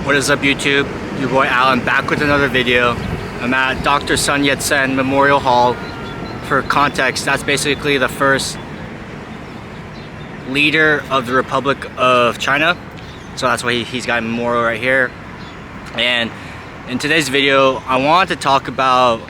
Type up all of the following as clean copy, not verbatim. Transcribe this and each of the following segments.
What is up, YouTube? Your boy Alan back with another video. I'm at Dr. Sun Yat-sen Memorial Hall. For context, that's basically the first leader of the Republic of China. So that's why he's got a memorial right here. And in today's video, I wanted to talk about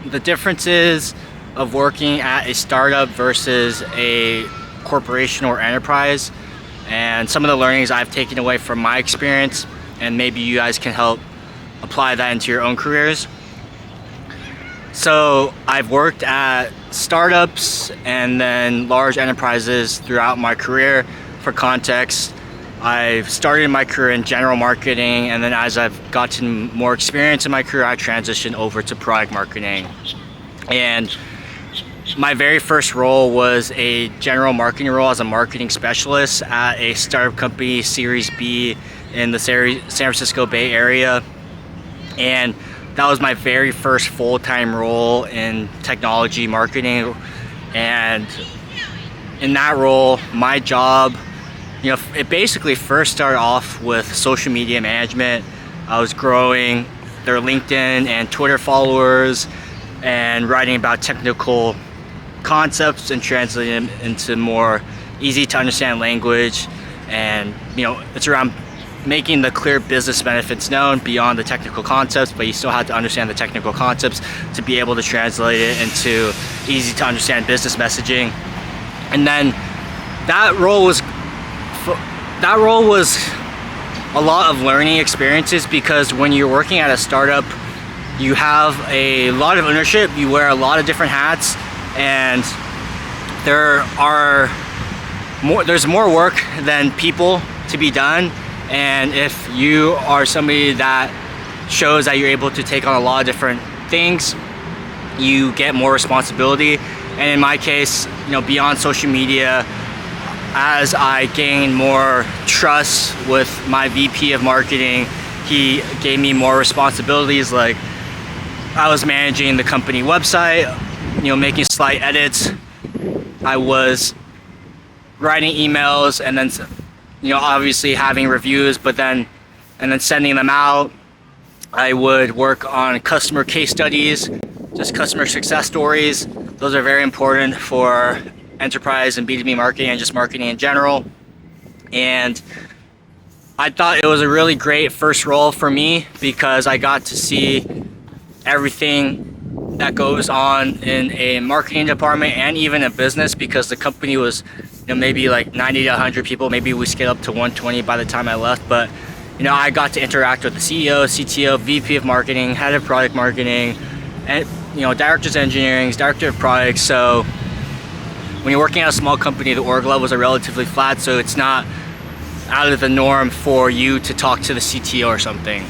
the differences of working at a startup versus a corporation or enterprise, and some of the learnings I've taken away from my experience, and maybe you guys can help apply that into your own careers. So I've worked at startups and then large enterprises throughout my career. For context, I've started my career in general marketing, and then as I've gotten more experience in my career, I transitioned over to product marketing. And my very first role was a general marketing role as a marketing specialist at a startup company, Series B, in the San Francisco Bay Area. And that was my very first full-time role in technology marketing. And in that role, my job, it basically first started off with social media management. I was growing their LinkedIn and Twitter followers and writing about technical concepts and translating them into more easy to understand language. And it's around making the clear business benefits known beyond the technical concepts, but you still have to understand the technical concepts to be able to translate it into easy to understand business messaging. And then that role was a lot of learning experiences, because when you're working at a startup, you have a lot of ownership, you wear a lot of different hats, and there's more work than people to be done. And if you are somebody that shows that you're able to take on a lot of different things, you get more responsibility. And in my case, beyond social media, as I gained more trust with my VP of marketing, he gave me more responsibilities. Like, I was managing the company website, making slight edits. I was writing emails, and then obviously having reviews, and then sending them out. I would work on customer case studies, just customer success stories. Those are very important for enterprise and B2B marketing and just marketing in general. And I thought it was a really great first role for me, because I got to see everything that goes on in a marketing department and even a business, because the company was maybe like 90 to 100 people. Maybe we scaled up to 120 by the time I left. But I got to interact with the CEO, CTO, VP of marketing, head of product marketing, and directors of engineering, director of products. So when you're working at a small company, the org levels are relatively flat, so it's not out of the norm for you to talk to the CTO or something,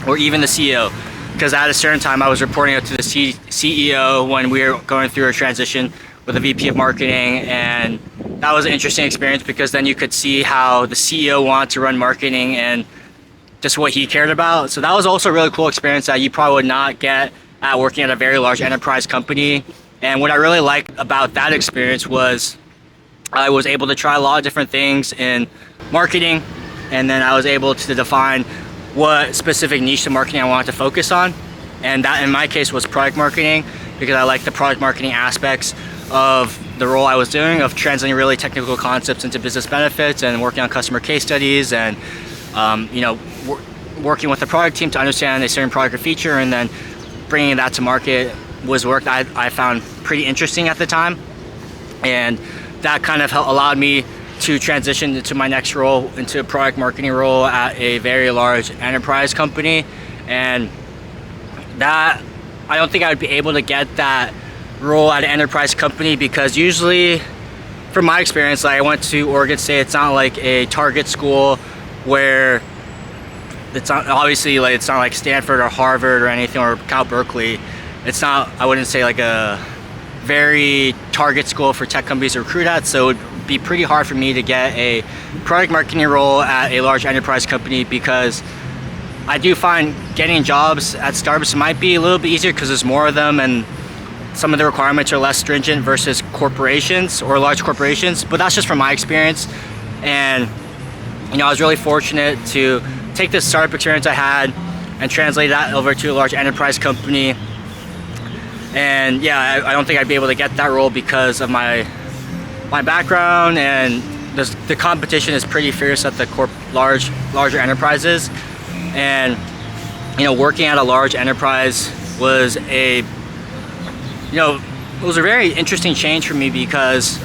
or even the CEO. Because at a certain time, I was reporting up to the CEO when we were going through a transition with a VP of marketing, and that was an interesting experience, because then you could see how the CEO wanted to run marketing and just what he cared about. So that was also a really cool experience that you probably would not get at working at a very large enterprise company. And what I really liked about that experience was I was able to try a lot of different things in marketing, and then I was able to define what specific niche of marketing I wanted to focus on. And that in my case was product marketing, because I like the product marketing aspects of the role I was doing, of translating really technical concepts into business benefits and working on customer case studies, and working with the product team to understand a certain product or feature, and then bringing that to market was work that I found pretty interesting at the time. And that kind of allowed me to transition into my next role, into a product marketing role at a very large enterprise company. And that, I don't think I would be able to get that role at an enterprise company, because usually, from my experience, like I went to Oregon State, it's not like a target school where it's not, obviously, like it's not like Stanford or Harvard or anything, or Cal Berkeley. It's not, I wouldn't say, like a very target school for tech companies to recruit at. So it would be pretty hard for me to get a product marketing role at a large enterprise company, because I do find getting jobs at startups might be a little bit easier because there's more of them, and some of the requirements are less stringent versus corporations or large corporations. But that's just from my experience. And I was really fortunate to take this startup experience I had and translate that over to a large enterprise company. And yeah, I don't think I'd be able to get that role because of my background, and the competition is pretty fierce at the larger enterprises. And you know, working at a large enterprise was it was a very interesting change for me because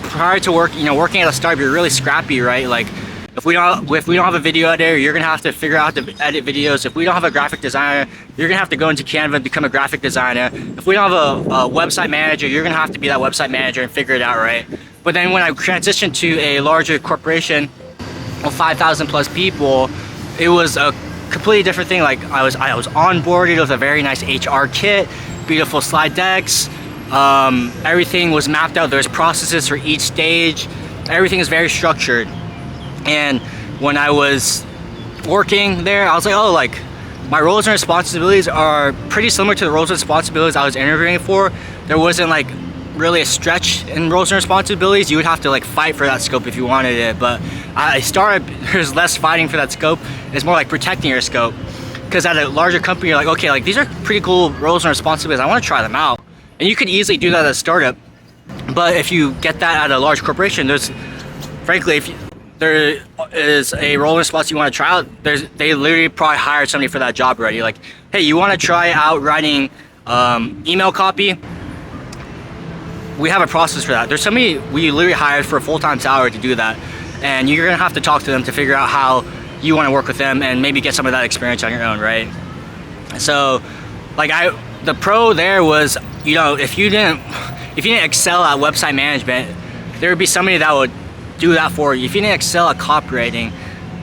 prior to working at a startup, you're really scrappy, right? Like if we don't have a video editor, you're gonna have to figure out how to edit videos. If we don't have a graphic designer, you're gonna have to go into Canva and become a graphic designer. If we don't have a website manager, you're gonna have to be that website manager and figure it out, right? But then when I transitioned to a larger corporation of 5,000 plus people, it was a completely different thing. Like I was onboarded with a very nice HR kit, beautiful slide decks. Everything was mapped out. There's processes for each stage. Everything is very structured. And when I was working there, I was like, oh, like my roles and responsibilities are pretty similar to the roles and responsibilities I was interviewing for. There wasn't like really a stretch in roles and responsibilities. You would have to like fight for that scope if you wanted it. But I started, there's less fighting for that scope. It's more like protecting your scope. Because at a larger company, you're like, okay, like these are pretty cool roles and responsibilities. I want to try them out. And you could easily do that at a startup. But if you get that at a large corporation, frankly, if there is a role and responsibility you want to try out, they literally probably hired somebody for that job already. Like, hey, you want to try out writing email copy? We have a process for that. There's somebody we literally hired for a full-time salary to do that. And you're gonna have to talk to them to figure out how you want to work with them and maybe get some of that experience on your own, right? So, like the pro there was, you know, if you didn't excel at website management, there would be somebody that would do that for you. If you didn't excel at copywriting,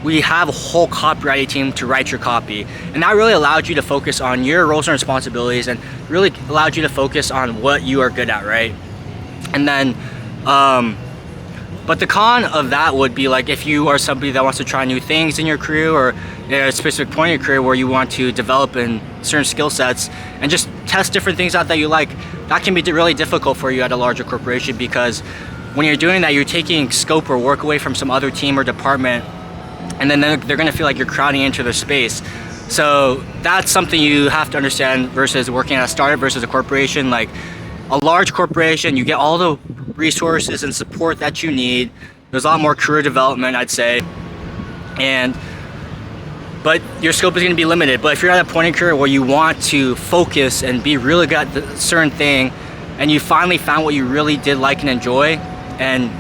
we have a whole copywriting team to write your copy. And that really allowed you to focus on your roles and responsibilities and really allowed you to focus on what you are good at, right? And then, but the con of that would be like if you are somebody that wants to try new things in your career, or at a specific point in your career where you want to develop in certain skill sets and just test different things out that you like, that can be really difficult for you at a larger corporation, because when you're doing that, you're taking scope or work away from some other team or department, and then they're gonna feel like you're crowding into their space. So that's something you have to understand versus working at a startup versus a corporation. Like a large corporation, you get all the resources and support that you need. There's a lot more career development, I'd say, but your scope is going to be limited. But if you're at a point in your career where you want to focus and be really good at a certain thing, and you finally found what you really did like and enjoy, and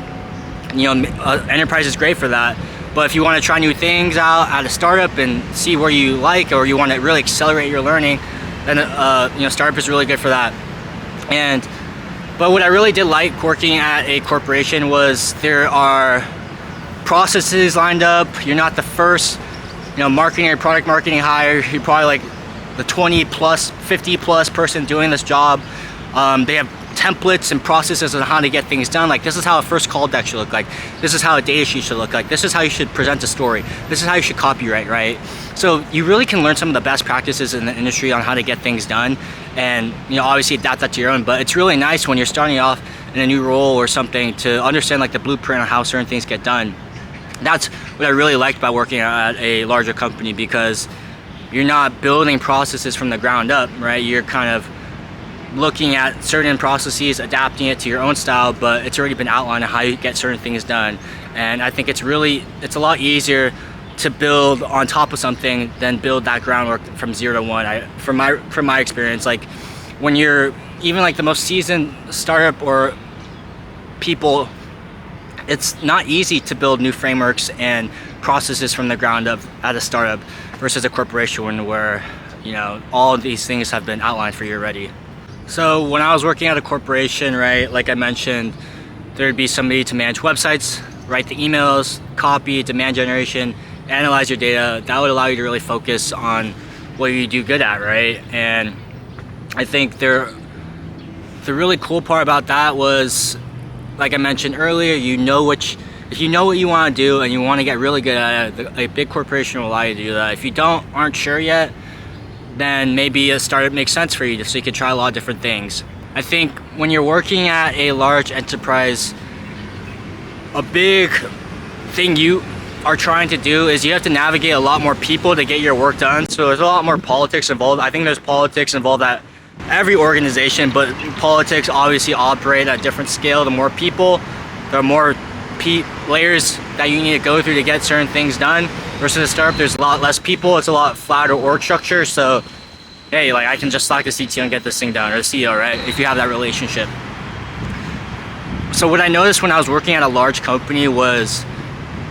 you know, enterprise is great for that. But if you want to try new things out at a startup and see where you like, or you want to really accelerate your learning, then you know, startup is really good for that. But what I really did like working at a corporation was there are processes lined up. You're not the first, you know, marketing or product marketing hire. You're probably like the 20 plus, 50 plus person doing this job. They have templates and processes on how to get things done. Like, this is how a first call deck should look like. This is how a data sheet should look like. This is how you should present a story. This is how you should copyright, right? So you really can learn some of the best practices in the industry on how to get things done, and you know, obviously adapt that to your own. But it's really nice when you're starting off in a new role or something to understand like the blueprint on how certain things get done. That's what I really liked about working at a larger company, because you're not building processes from the ground up, right? You're kind of looking at certain processes, adapting it to your own style, but it's already been outlined on how you get certain things done. And I think it's a lot easier to build on top of something than build that groundwork from 0 to 1. From my experience, like when you're even like the most seasoned startup or people, it's not easy to build new frameworks and processes from the ground up at a startup versus a corporation where, you know, all of these things have been outlined for you already. So when I was working at a corporation, right, like I mentioned, there'd be somebody to manage websites, write the emails, copy, demand generation, analyze your data. That would allow you to really focus on what you do good at, right? And I think the really cool part about that was, like I mentioned earlier, if you know what you want to do and you want to get really good at it, a big corporation will allow you to do that. If you aren't sure yet, then maybe a startup makes sense for you, so you can try a lot of different things. I think when you're working at a large enterprise, a big thing are trying to do is you have to navigate a lot more people to get your work done. So there's a lot more politics involved. I think there's politics involved at every organization, but politics obviously operate at a different scale. The more people, the more layers that you need to go through to get certain things done. Versus a startup, there's a lot less people. It's a lot flatter org structure. So hey, like I can just slack the CTO and get this thing done, or the CEO, right? If you have that relationship. So what I noticed when I was working at a large company was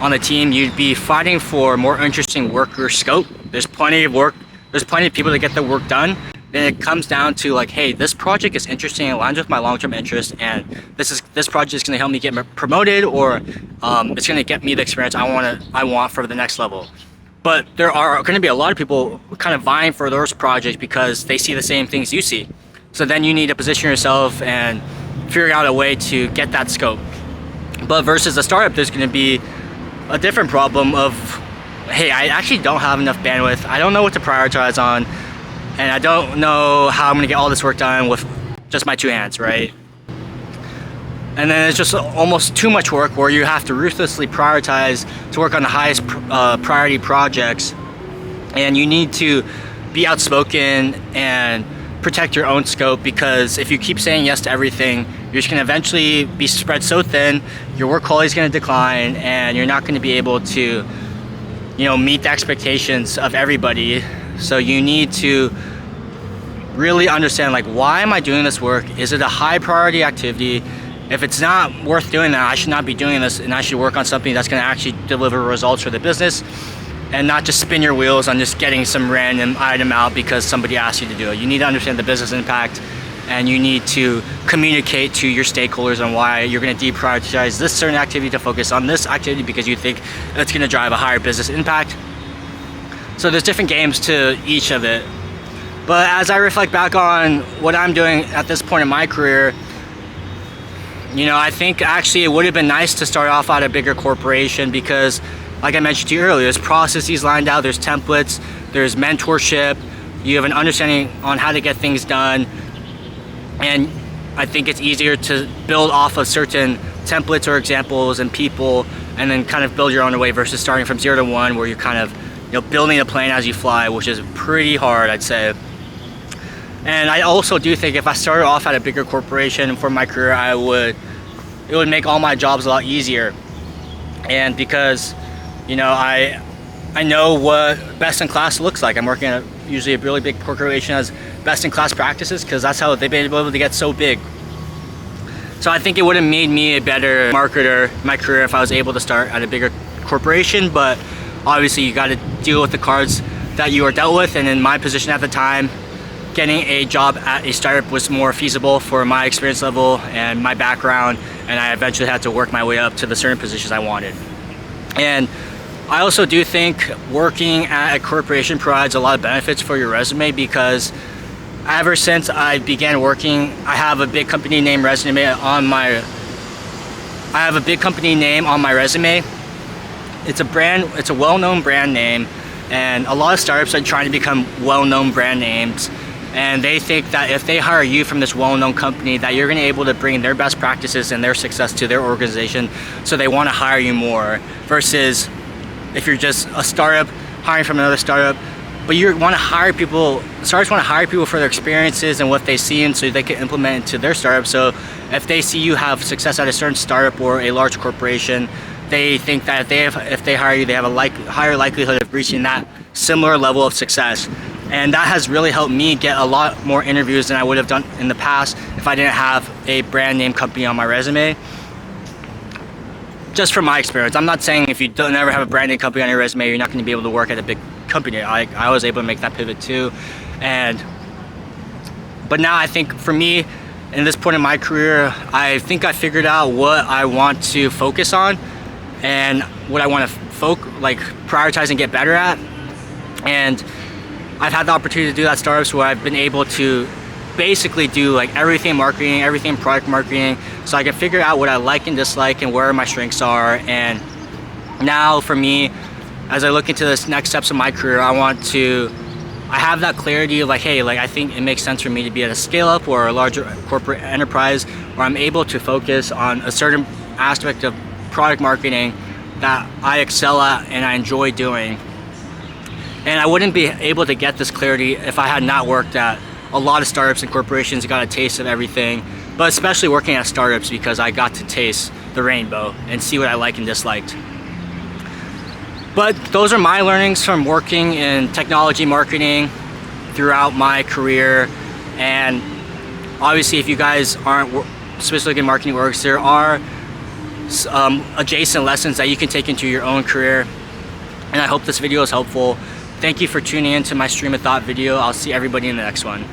on a team, you'd be fighting for more interesting work or scope. There's plenty of work. There's plenty of people to get the work done. Then it comes down to like, hey, this project is interesting, it aligns with my long-term interest, and this project is going to help me get promoted, or it's going to get me the experience I want for the next level. But there are going to be a lot of people kind of vying for those projects because they see the same things you see. So then you need to position yourself and figure out a way to get that scope. But versus a startup, there's going to be a different problem of, hey, I actually don't have enough bandwidth. I don't know what to prioritize on, and I don't know how I'm going to get all this work done with just my two hands, right? And then it's just almost too much work where you have to ruthlessly prioritize to work on the highest priority projects, and you need to be outspoken and protect your own scope, because if you keep saying yes to everything, you're just going to eventually be spread so thin, your work quality is going to decline, and you're not going to be able to, meet the expectations of everybody. So you need to really understand, like, why am I doing this work? Is it a high priority activity? If it's not worth doing that, I should not be doing this, and I should work on something that's going to actually deliver results for the business, and not just spin your wheels on just getting some random item out because somebody asked you to do it. You need to understand the business impact, and you need to communicate to your stakeholders on why you're going to deprioritize this certain activity to focus on this activity because you think it's going to drive a higher business impact. So there's different games to each of it. But as I reflect back on what I'm doing at this point in my career, I think actually it would have been nice to start off at a bigger corporation because, like I mentioned to you earlier, there's processes lined out, there's templates, there's mentorship, you have an understanding on how to get things done, and I think it's easier to build off of certain templates or examples and people, and then kind of build your own way versus starting from 0 to 1 where you're kind of building a plane as you fly, which is pretty hard, I'd say. And I also do think if I started off at a bigger corporation for my career, it would make all my jobs a lot easier. And because I know what best in class looks like. I'm working at usually a really big corporation has best in class practices because that's how they've been able to get so big. So I think it would have made me a better marketer in my career if I was able to start at a bigger corporation, but obviously you got to deal with the cards that you are dealt with, and in my position at the time, getting a job at a startup was more feasible for my experience level and my background, and I eventually had to work my way up to the certain positions I wanted. And I also do think working at a corporation provides a lot of benefits for your resume because ever since I began working, I have a big company name on my resume. It's a well-known brand name, and a lot of startups are trying to become well-known brand names, and they think that if they hire you from this well-known company that you're going to be able to bring their best practices and their success to their organization, so they want to hire you more, versus if you're just a startup hiring from another startup, but startups want to hire people for their experiences and what they see, and so they can implement into their startup. So if they see you have success at a certain startup or a large corporation, they think that if they hire you, they have a higher likelihood of reaching that similar level of success. And that has really helped me get a lot more interviews than I would have done in the past if I didn't have a brand name company on my resume. Just from my experience. I'm not saying if you don't ever have a brand name company on your resume, you're not going to be able to work at a big company. I was able to make that pivot too. But now I think for me, in this point in my career, I think I figured out what I want to focus on and what I want to prioritize and get better at. And I've had the opportunity to do that at startups where I've been able to basically do everything marketing, everything product marketing, so I can figure out what I like and dislike and where my strengths are. And now for me, as I look into this next steps of my career, I have that clarity of hey, I think it makes sense for me to be at a scale up or a larger corporate enterprise where I'm able to focus on a certain aspect of product marketing that I excel at and I enjoy doing. And I wouldn't be able to get this clarity if I had not worked at a lot of startups and corporations, got a taste of everything, but especially working at startups because I got to taste the rainbow and see what I liked and disliked. But those are my learnings from working in technology marketing throughout my career. And obviously, if you guys aren't specifically in marketing works, there are adjacent lessons that you can take into your own career. And I hope this video is helpful. Thank you for tuning in to my stream of thought video. I'll see everybody in the next one.